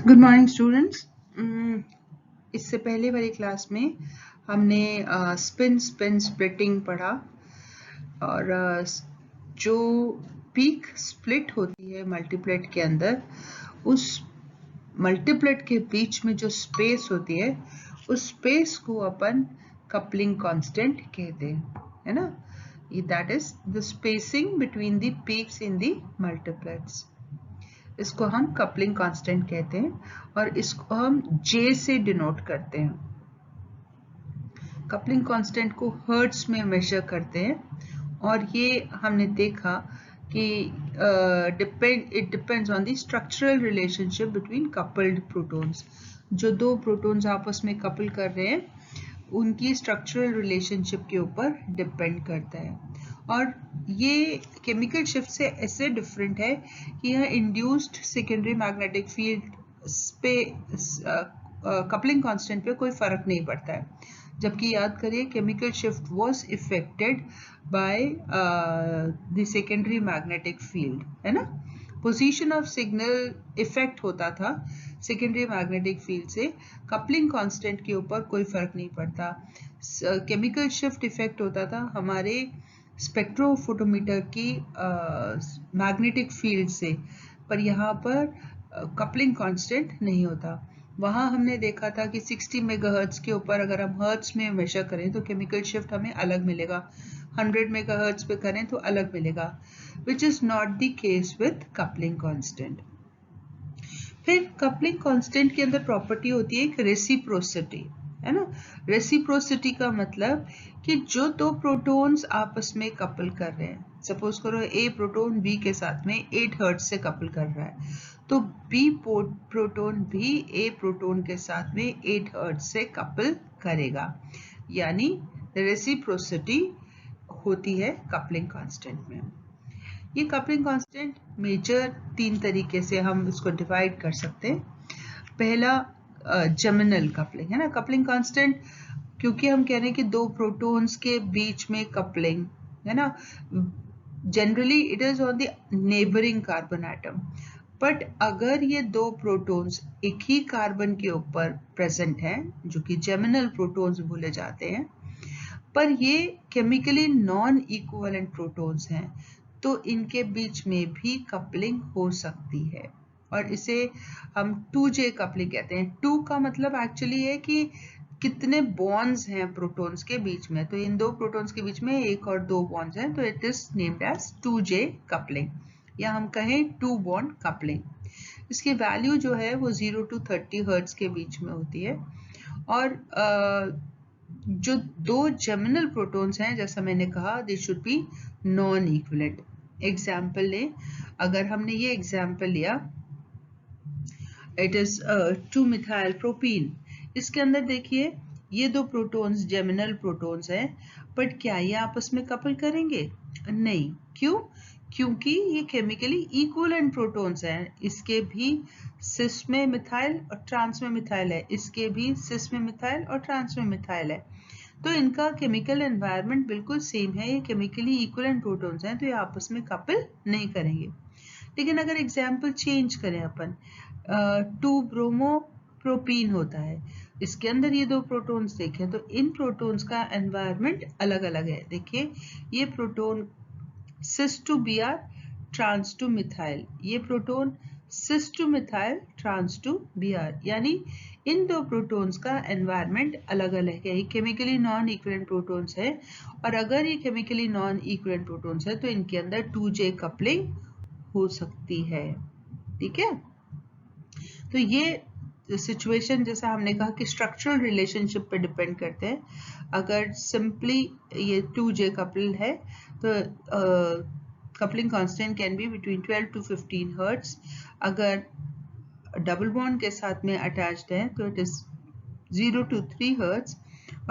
Good morning students. इससे पहले वाली क्लास में हमने स्पिन स्पिन स्प्लिटिंग पढ़ा और जो पीक स्प्लिट होती है मल्टीप्लेट के अंदर, उस मल्टीप्लेट के बीच में जो स्पेस होती है उस स्पेस को अपन कपलिंग कांस्टेंट कहते हैं, है ना। That is the spacing between the peaks in the multiplets. इसको हम कपलिंग कांस्टेंट कहते हैं और इसको हम J से डिनोट करते हैं। कपलिंग कांस्टेंट को हर्ट्ज में मेजर करते हैं और ये हमने देखा कि it depends on the structural relationship between coupled protons. जो दो प्रोटॉन्स आपस में कपल कर रहे हैं उनकी स्ट्रक्चरल रिलेशनशिप के ऊपर डिपेंड करता है। और ये केमिकल शिफ्ट से ऐसे डिफरेंट है कि यह इंड्यूस्ड सेकेंडरी मैग्नेटिक फील्ड पे कपलिंग कांस्टेंट पे कोई फर्क नहीं पड़ता है, जबकि याद करिए chemical shift was affected by the secondary magnetic field, है ना। पोजीशन ऑफ सिग्नल इफेक्ट होता था सेकेंडरी मैग्नेटिक फील्ड से, कपलिंग कांस्टेंट के ऊपर कोई फर्क नहीं पड़ता। केमिकल शिफ्ट इफेक्ट होता था हमारे स्पेक्ट्रोफोटोमीटर की मैग्नेटिक फील्ड से, पर यहाँ पर कपलिंग कांस्टेंट नहीं होता। वहाँ हमने देखा था कि 60 मेगाहर्ट्ज के ऊपर अगर हम हर्ट्ज में मेजर करें तो केमिकल शिफ्ट हमें अलग मिलेगा, 100 मेगाहर्ट्ज पे करें तो अलग मिलेगा, which is not the case with coupling constant। फिर कपलिंग कांस्टेंट के अंदर प्रॉपर्टी होती है एक रेसिप्रोसिटी, है ना। रेसिप्रोसिटी का मतलब कि जो दो प्रोटॉन्स आपस में कपल कर रहे हैं, सपोज करो ए प्रोटॉन बी के साथ में 8 हर्ट्ज से कपल कर रहा है, तो बी प्रोटॉन भी ए प्रोटॉन के साथ में 8 हर्ट्ज से कपल करेगा, यानी रेसिप्रोसिटी होती है कपलिंग कांस्टेंट में। ये कपलिंग कांस्टेंट मेजर 3 तरीके से हम इसको डिवाइड कर सकते हैं। पहला जर्मिनल कपलिंग, है ना। कपलिंग कांस्टेंट क्योंकि हम कह रहे हैं कि दो प्रोटॉन्स के बीच में कपलिंग, है ना, generally it is on the neighbouring carbon atom, but अगर ये दो प्रोटॉन्स एक ही कार्बन के ऊपर प्रेजेंट हैं, जो कि जर्मिनल प्रोटॉन्स बोले जाते हैं, पर ये केमिकली नॉन इक्विवेलेंट प्रोटॉन्स हैं, तो इनके बीच में भी कपलिंग हो सकती है और इसे हम 2J कपलिंग कहते हैं। 2 का मतलब एक्चुअली है कि कितने बॉन्ड्स हैं प्रोटॉन्स के बीच में, तो इन दो प्रोटॉन्स के बीच में एक और दो बॉन्ड्स हैं, तो it is named as 2J coupling, या हम कहें 2 बॉन्ड कपलिंग। इसकी वैल्यू जो है वो 0 to 30 हर्ट्ज के बीच में होती है। और जो दो जर्मिनल प्रोटॉन्स हैं, जैसा मैंने कहा, they should be non equivalent. Example ले, अगर हमने ये एग्जाम्पल लिया, इट इज 2 मिथाइल प्रोपीन। इसके अंदर देखिए ये दो प्रोटॉन्स जर्मिनल प्रोटॉन्स हैं, बट क्या ये आपस में कपल करेंगे? नहीं। क्यों? क्योंकि ये केमिकली इक्विवेलेंट प्रोटॉन्स हैं। इसके भी सिस में मिथाइल और ट्रांस में मिथाइल है, इसके भी सिस में मिथाइल और ट्रांस में मिथाइल है, तो इनका केमिकल एनवायरनमेंट बिल्कुल सेम है, ये केमिकली इक्विवेलेंट प्रोटॉन्स हैं, तो ये आपस में कपल नहीं करेंगे। लेकिन अगर एग्जाम्पल चेंज करें अपन, 2 ब्रोमो प्रोपीन होता है, इसके अंदर ये दो प्रोटॉन्स देखें तो इन प्रोटॉन्स का एनवायरनमेंट अलग अलग है। देखिए ये proton cis to Br trans to methyl, ये proton cis to methyl trans to Br, यानी इन दो प्रोटॉन्स का एनवायरनमेंट अलग अलग है। ये केमिकली नॉन इक्विवेलेंट प्रोटॉन्स है, और अगर ये केमिकली नॉन इक्विवेलेंट प्रोटॉन्स है तो इनके अंदर 2J कपलिंग हो सकती है, ठीक है। तो ये सिचुएशन, जैसा हमने कहा कि स्ट्रक्चरल रिलेशनशिप पे डिपेंड करते हैं। अगर सिंपली ये 2J कपल है तो coupling constant can be between 12 to 15 hertz. अगर डबल बॉन्ड के साथ में अटैच्ड है तो इट इज 0 to 3 हर्ट्ज,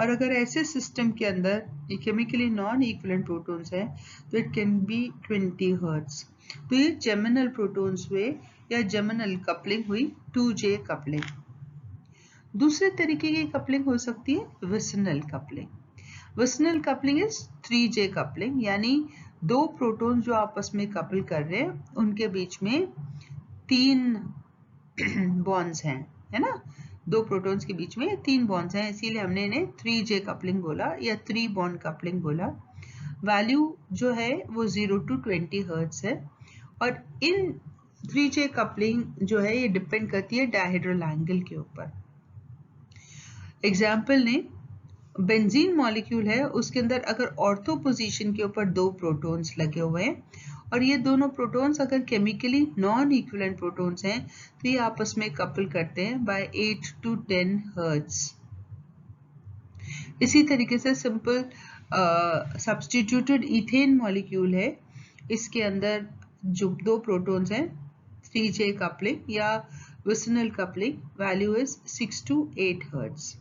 और अगर ऐसे सिस्टम के अंदर ये केमिकली नॉन इक्विवेलेंट प्रोटॉन्स है तो इट कैन बी 20 हर्ट्ज। तो ये जर्मिनल प्रोटॉन्स हुए या जर्मिनल कपलिंग हुई 2J कपलिंग। दूसरे तरीके की कपलिंग हो सकती है vicinal coupling. Vicinal coupling is 3J coupling, यानी दो प्रोटॉन जो आपस में कपल कर रहे हैं उनके बीच में 3 बॉन्ड्स हैं, है ना, 2 प्रोटॉन्स के बीच में 3 बॉन्ड्स हैं, इसीलिए हमने इन्हें 3J कपलिंग बोला या 3 बॉन्ड कपलिंग बोला। वैल्यू जो है वो 0 to 20 हर्ट्ज है और इन 3J कपलिंग जो है ये डिपेंड करती है डायहेड्रल एंगल के ऊपर। एग्जाम्पल ने बेंजीन मॉलिक्यूल है, उसके अंदर अगर ऑर्थो पोजीशन के ऊपर 2 प्रोटॉन्स लगे हुए हैं और ये दोनों प्रोटॉन्स अगर केमिकली नॉन इक्विवेलेंट प्रोटॉन्स हैं तो ये आपस में कपल करते हैं बाय 8 to 10 हर्ट्ज। इसी तरीके से सिंपल सब्स्टिट्यूटेड इथेन मॉलिक्यूल है, इसके अंदर जो 2 प्रोटॉन्स हैं 3J कपलिंग या vicinal coupling, value is 6 to 8 hertz.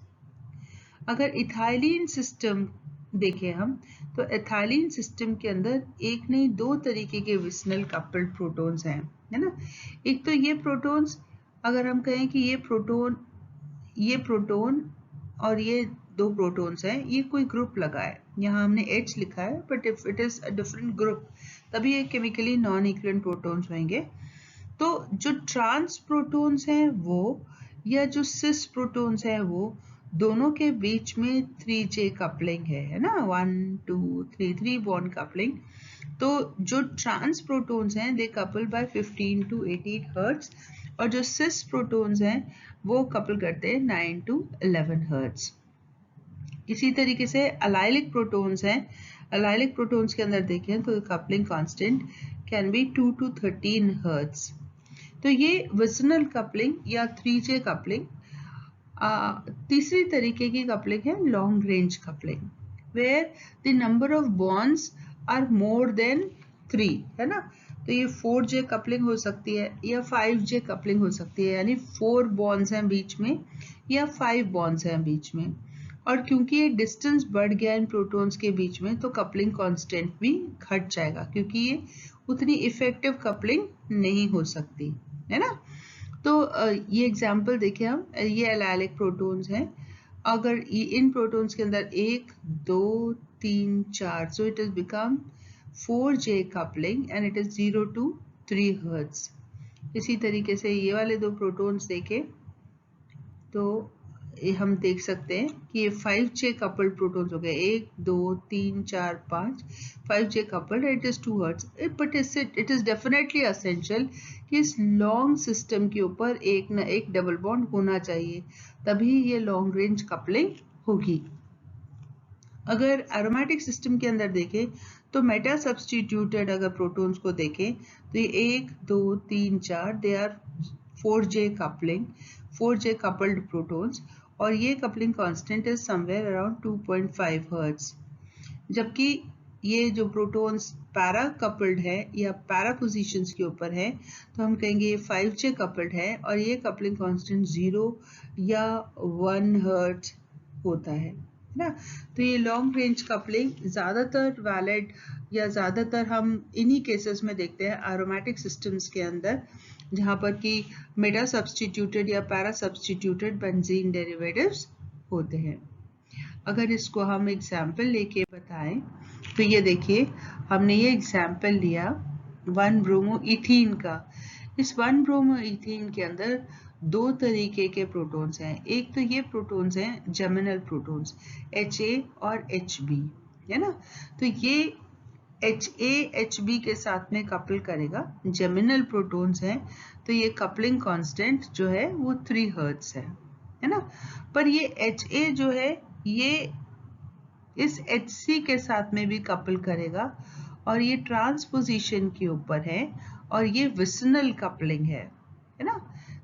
अगर इथाइलिन सिस्टम देखें हम तो इथाइलिन सिस्टम के अंदर एक नहीं 2 तरीके के विसिनल कपल्ड प्रोटॉन्स हैं, है ना। एक तो ये प्रोटॉन्स, अगर हम कहें कि ये प्रोटॉन और ये 2 प्रोटॉन्स हैं, ये कोई ग्रुप लगा है, यहाँ हमने H लिखा है, but if it is a different group तभी ये केमिकली नॉन इक्विवेलेंट प्रोटॉन्स होंगे। तो जो ट्रांस प्रोटॉन्स हैं वो या जो सिस प्रोटॉन्स हैं वो दोनों के बीच में 3J कपलिंग है ना, 1 2 3 बॉन्ड कपलिंग। तो जो ट्रांस प्रोटॉन्स हैं दे कपल बाय 15 to 18 हर्ट्ज और जो सिस प्रोटॉन्स हैं वो कपल करते हैं 9 to 11 हर्ट्ज। इसी तरीके से अलाइलिक प्रोटॉन्स हैं, अलाइलिक प्रोटॉन्स के अंदर देखें तो coupling constant can be 2 to 13 hertz. तो ये विसिनल कपलिंग या 3J कपलिंग। तीसरी तरीके की कपलिंग है long range coupling, where the number of bonds are more than 3, है ना। तो ये 4J कपलिंग हो सकती है या 5J कपलिंग हो सकती है, यानी 4 बॉन्ड्स हैं बीच में या 5 बॉन्ड्स हैं बीच में। और क्योंकि ये डिस्टेंस बढ़ गया इन प्रोटॉन्स के बीच में तो कपलिंग कांस्टेंट भी घट जाएगा, क्योंकि ये उतनी इफेक्टिव कपलिंग नहीं हो सकती, है ना। तो ये एग्जाम्पल देखिए हम, ये एलाइलिक प्रोटॉन्स हैं, अगर इन प्रोटॉन्स के अंदर 1 2 3 4, so it is become 4J coupling and it is 0 to 3 hertz. इसी तरीके से ये वाले 2 प्रोटॉन्स देखें तो हम देख सकते हैं कि ये 5J कपल्ड प्रोटॉन्स हो गए, 1 2 3 4 5, 5J coupled, it is 2 hertz. But it is definitely essential कि इस लॉन्ग सिस्टम के ऊपर एक ना एक डबल बॉन्ड होना चाहिए, तभी ये लॉन्ग रेंज कपलिंग होगी। अगर एरोमेटिक सिस्टम के अंदर देखें तो मेटा सब्स्टिट्यूटेड अगर प्रोटॉन्स को देखें तो ये 1 2 3 4 they are 4J coupling, 4J coupled protons, और ये coupling constant is somewhere around 2.5 hertz. जबकि ये जो प्रोटॉन्स पैरा कपल्ड है या पैरा पोजीशंस के ऊपर है तो हम कहेंगे ये 5J कपल्ड है और ये कपलिंग कांस्टेंट 0 या 1 हर्ट्ज होता है ना। तो ये लॉन्ग रेंज कपलिंग ज़्यादातर वैलिड या ज़्यादातर हम इन्हीं केसेस में देखते हैं एरोमेटिक सिस्टम्स के अंदर, जहाँ पर कि मेटा सब्स्टिट्यूटेड या पैरा सब्स्टिट्यूटेड बेंजीन डेरिवेटिव्स होते हैं। अगर इसको हम एग्जाम्पल लेके बताएं तो ये देखिए हमने ये एग्जाम्पल लिया 1-ब्रोमोइथीन का। इस 1-ब्रोमोइथीन के अंदर 2 तरीके के प्रोटॉन्स हैं। एक तो ये प्रोटॉन्स हैं जेमिनल प्रोटॉन्स HA और HB, है ना। तो ये HA HB के साथ में कपल करेगा, जेमिनल प्रोटॉन्स हैं, तो ये कपलिंग कांस्टेंट जो है वो 3 हर्ट्ज है ना। पर ये HA जो है ये इस HC के साथ में भी कपल करेगा और ये ट्रांसपोजिशन के ऊपर है और ये विसिनल कपलिंग है ना।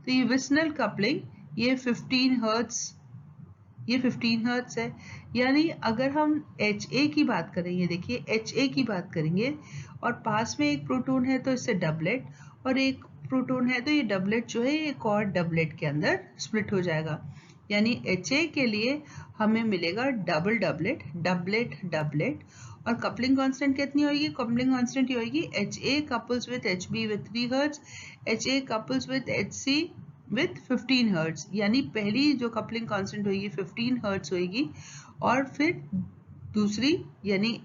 तो ये विसिनल कपलिंग ये 15 हर्ट्ज है। यानी अगर हम HA की बात करें, ये देखिए HA की बात करेंगे और पास में एक प्रोटॉन है तो इससे डबलेट, और एक प्रोटॉन है तो ये डबलेट जो है एक और डबलेट के अंदर स्प्लिट हो जाएगा। यानी HA के लिए हमें मिलेगा डबल डबलेट डबलेट डबलेट, और कपलिंग कांस्टेंट कितनी होगी? कपलिंग कांस्टेंट ये होगी HA couples with HB with 3 hertz, HA couples with HC with 15 hertz. यानी पहली जो कपलिंग कांस्टेंट होगी 15 हर्ट्ज होगी और फिर दूसरी यानी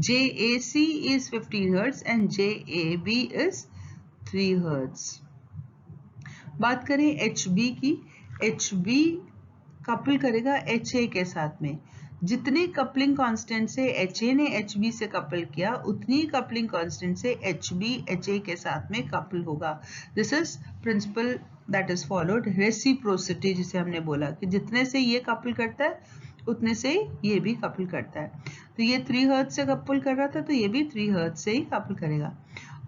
JAC is 15 hertz and JAB is 3 hertz. बात करें HB की, HB कपल करेगा HA के साथ में। जितने कपलिंग कांस्टेंट से HA ने HB से कपल किया, उतनी कपलिंग कांस्टेंट से HB HA के साथ में कपल होगा। This is principal that is followed, reciprocity जिसे हमने बोला कि जितने से ये कपल करता है उतने से ये भी कपल करता है। तो ये 3 हर्ट्ज से कपल कर रहा था, तो ये भी 3 हर्ट्ज से ही कपल करेगा।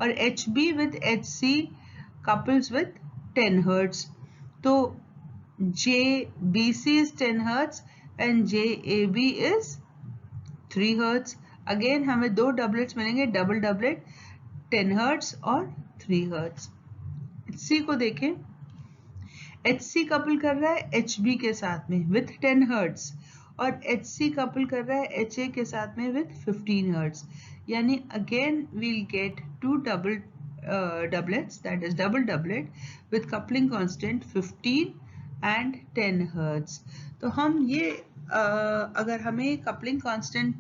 और HB with HC couples with 10 hertz. तो JBC is 10 hertz and JAB is 3 hertz. Again हमें दो डबलेट्स मिलेंगे, डबल डबलेट 10 hertz और 3 hertz. HC को देखें, HC कपल कर रहा है HB के साथ में with 10 hertz और HC कपल कर रहा है HA के साथ में with 15 hertz. यानी again we'll get two doublets, that is double doublet with coupling constant 15 and 10 hertz. तो हम ये अगर हमें coupling constant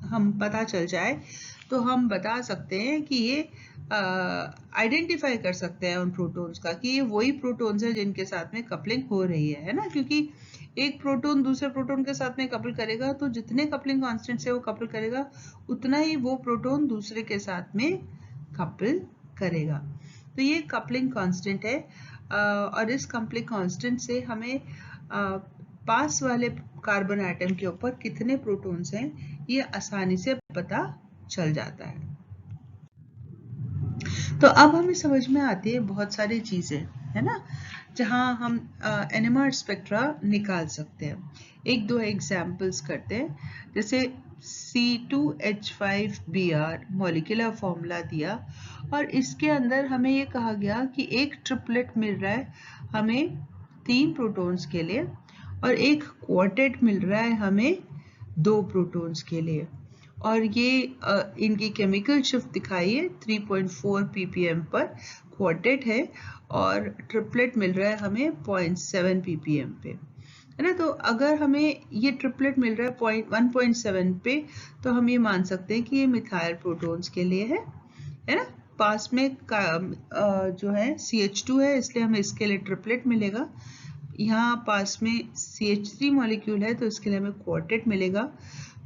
हम पता चल जाए तो हम बता सकते हैं कि ये आइडेंटिफाई कर सकते हैं उन प्रोटॉन्स का कि ये वही प्रोटॉन्स है जिनके साथ में कपलिंग हो रही है ना, क्योंकि एक प्रोटॉन दूसरे प्रोटॉन के साथ में कपल करेगा तो जितने कपलिंग कांस्टेंट से वो कपल करेगा उतना ही वो प्रोटॉन दूसरे के साथ में कपल करेगा। तो ये कपलिंग कांस्टेंट है और इस कपलिंग कांस्टेंट से हमें पास वाले कार्बन एटम के ऊपर कितने प्रोटॉन्स हैं ये आसानी से पता चल जाता है। तो अब हमें समझ में आती है बहुत सारी चीजें, है ना, जहां हम NMR स्पेक्ट्रा निकाल सकते हैं। एक दो एग्जाम्पल्स करते हैं। जैसे C2H5Br मॉलिक्यूलर फॉर्मूला दिया और इसके अंदर हमें ये कहा गया कि एक ट्रिपलेट मिल रहा है हमें 3 प्रोटॉन्स के लिए और एक क्वार्टेट मिल रहा है हमें 2 प्रोटॉन्स के लिए, और ये इनकी केमिकल शिफ्ट दिखाइए 3.4 ppm पर क्वार्टेट है और ट्रिपलेट मिल रहा है हमें 0.7 ppm पे, है ना। तो अगर हमें ये ट्रिपलेट मिल रहा है 1.7 पे तो हम ये मान सकते हैं कि ये मिथाइल प्रोटॉन्स के लिए है ना। पास में जो है CH2 है इसलिए हमें इसके लिए ट्रिपलेट मिलेगा। यहाँ पास में CH3 मॉलिक्यूल है तो इसके लिए हमें क्वार्टेट मिलेगा।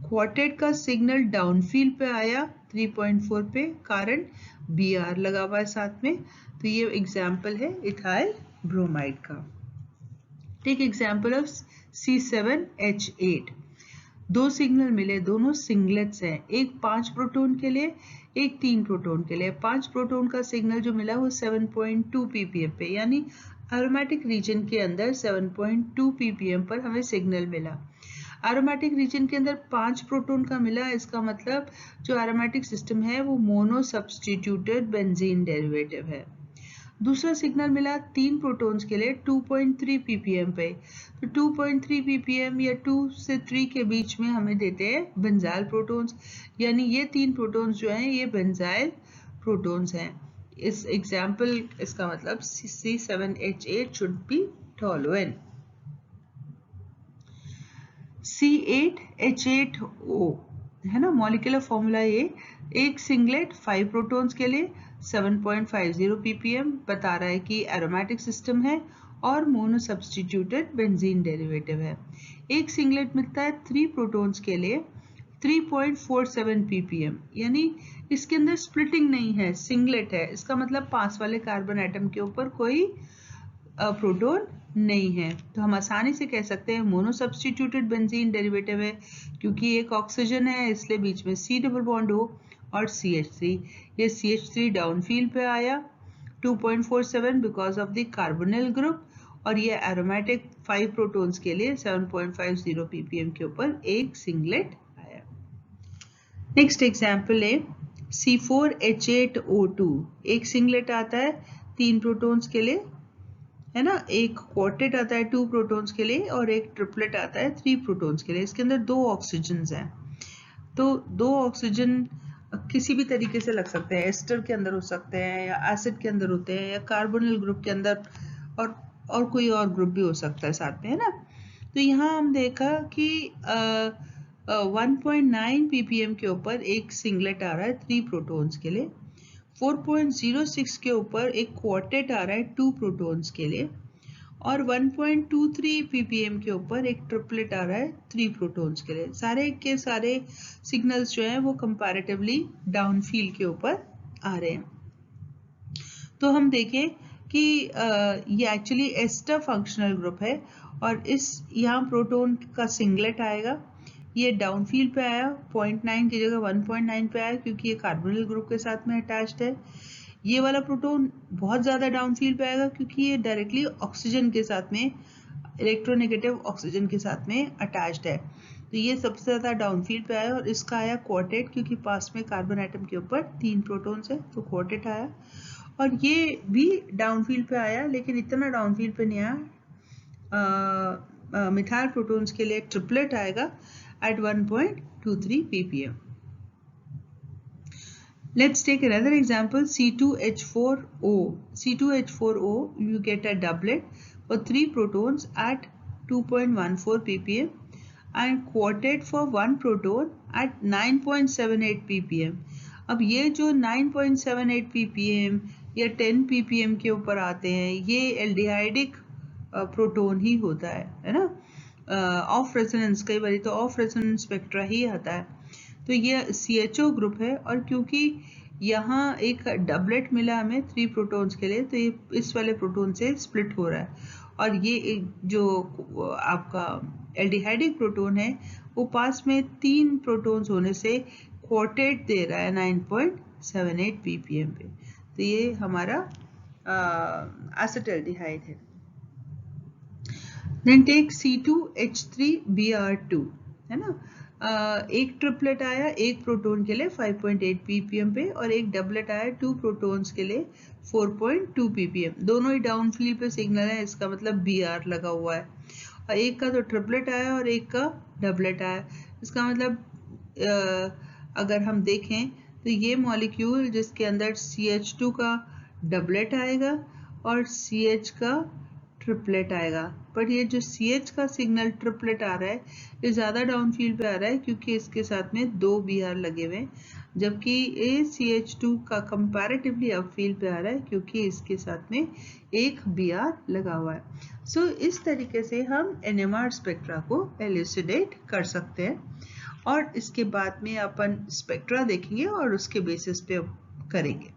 क्वार्टेट का सिग्नल डाउनफील्ड पे आया 3.4 पे, कारण Br लगा हुआ है साथ में। तो ये एग्जाम्पल है इथाइल ब्रोमाइड का। Take example of C7H8। 2 signal मिले, दोनों सिंगलेट्स हैं, एक 5 प्रोटॉन के लिए एक 3 प्रोटॉन के लिए। 5 प्रोटॉन का सिग्नल जो मिला वो 7.2 ppm पे, यानी एरोमेटिक रीजन के अंदर 7.2 ppm पर हमें सिग्नल मिला। एरोमेटिक रीजन के अंदर 5 प्रोटॉन का मिला, इसका मतलब जो एरोमेटिक सिस्टम है वो मोनो सब्स्टिट्यूटेड बेंजीन डेरिवेटिव है। दूसरा सिग्नल मिला 3 प्रोटॉन्स के लिए 2.3 ppm पे, तो 2.3 ppm या 2 से 3 के बीच में हमें देते हैं बेंजाइल प्रोटॉन्स, यानी ये 3 प्रोटॉन्स जो हैं ये बेंजाइल प्रोटॉन्स हैं। इस एग्जाम्पल इसका मतलब C7H8 शुड बी टॉलुएन। C8H8O है ना, मॉलिक्यूलर फॉर्मूला ये, एक सिंगलेट 5 प्रोटॉन्स के लिए 7.50 ppm बता रहा है कि एरोमेटिक सिस्टम है और मोनो सब्स्टिट्यूटेड बेंजीन डेरिवेटिव है। एक सिंगलेट मिलता है 3 प्रोटॉन्स के लिए 3.47 ppm, यानी इसके अंदर स्प्लिटिंग नहीं है, सिंगलेट है, इसका मतलब पास वाले कार्बन एटम के ऊपर कोई प्रोटॉन नहीं है। तो हम आसानी से कह सकते हैं मोनो सब्स्टिट्यूटेड बेंजीन डेरिवेटिव है, क्योंकि एक ऑक्सीजन है इसलिए बीच में C डबल बॉन्ड हो और CH3, ये CH3 डाउनफील्ड पे आया 2.47 because of the carbonyl group, और ये एरोमेटिक 5 प्रोटॉन्स के लिए 7.50 ppm के ऊपर एक सिंगलेट आया। नेक्स्ट एग्जांपल है C4H8O2, एक सिंगलेट आता है 3 प्रोटॉन्स के लिए, है ना, एक क्वार्टेट आता है 2 प्रोटॉन्स के लिए और एक ट्रिपलेट आता है 3 प्रोटॉन्स के लिए। इसके अंदर 2 ऑक्सीजन्स हैं, तो 2 ऑक्सीजन किसी भी तरीके से लग सकते हैं, एस्टर के अंदर हो सकते हैं या एसिड के अंदर होते हैं या कार्बोनिल ग्रुप के अंदर और कोई और ग्रुप भी हो सकता है साथ में, है ना। तो यहाँ हम देखा कि 1.9 ppm के ऊपर एक सिंगलेट आ रहा है 3 प्रोटॉन्स के लिए, 4.06 के ऊपर एक क्वार्टेट आ रहा है 2 प्रोटॉन्स के लिए, और 1.23 ppm के ऊपर एक ट्रिपलेट आ रहा है 3 प्रोटॉन्स के लिए। सारे के सारे सिग्नल्स जो हैं वो कंपैरेटिवली डाउनफील्ड के ऊपर आ रहे हैं। तो हम देखें कि ये एक्चुअली एस्टर फंक्शनल ग्रुप है, और इस यहाँ प्रोटॉन का सिंगलेट आएगा। ये डाउनफील्ड पे आया, 0.9 की जगह 1.9 पे आया क्योंकि ये कार्बोनिल ग्रुप के साथ में अटैच्ड है। ये वाला प्रोटॉन बहुत ज़्यादा डाउनफील्ड पे आएगा क्योंकि ये डायरेक्टली ऑक्सीजन के साथ में, इलेक्ट्रोनेगेटिव ऑक्सीजन के साथ में अटैच्ड है। तो ये सबसे ज़्यादा डाउनफील्ड पे आया, और इसका आया क्वार्टेट क्योंकि पास में कार्बन एटम के ऊपर 3 प्रोटॉन्स है, तो क्वार्टेट आया। और ये भी डाउनफील्ड पे आया, लेकिन इतना डाउनफील्ड पे नहीं आया। मिथाइल प्रोटॉन्स के लिए ट्रिपलेट आएगा at 1.23 ppm. Let's take another example, C2H4O. C2H4O, you get a doublet for 3 protons at 2.14 ppm and quartet for 1 proton at 9.78 ppm. अब ये जो 9.78 ppm या 10 ppm के ऊपर आते हैं, ये एल्डिहाइडिक प्रोटोन ही होता है ना। ऑफ रेजोनेंस, कई बार तो ऑफ रेजोनेंस स्पेक्ट्रा ही आता है। तो ये CHO ग्रुप है, और क्योंकि यहाँ एक डबलेट मिला हमें 3 प्रोटॉन्स के लिए, तो ये इस वाले प्रोटॉन से स्प्लिट हो रहा है, और ये जो आपका एल्डिहाइडिक प्रोटॉन है वो पास में 3 प्रोटॉन्स होने से क्वार्टेट दे रहा है 9.78 ppm पे। तो ये हमारा एसिटाल्डिहाइड है। Then take C2H3Br2, है ना। एक ट्रिपलेट आया एक प्रोटॉन के लिए 5.8 ppm पे, और एक डबलेट आया 2 प्रोटॉन्स के लिए 4.2 ppm। दोनों ही डाउनफील्ड पे सिग्नल है, इसका मतलब Br लगा हुआ है। और एक का तो ट्रिपलेट आया और एक का डबलेट आया, इसका मतलब अगर हम देखें तो ये मॉलिक्यूल जिसके अंदर CH2 का डबलेट आएगा और CH का ट्रिपलेट आएगा, पर ये जो CH का सिग्नल ट्रिपलेट आ रहा है ये ज़्यादा डाउनफील्ड पे आ रहा है क्योंकि इसके साथ में 2 Br लगे हुए हैं, जबकि ये CH2 का कंपैरेटिवली अपफील्ड पे आ रहा है क्योंकि इसके साथ में एक Br लगा हुआ है। सो इस तरीके से हम NMR स्पेक्ट्रा को एल्यूसिडेट कर सकते हैं, और इसके बाद में अपन स्पेक्ट्रा देखेंगे और उसके बेसिस पे करेंगे।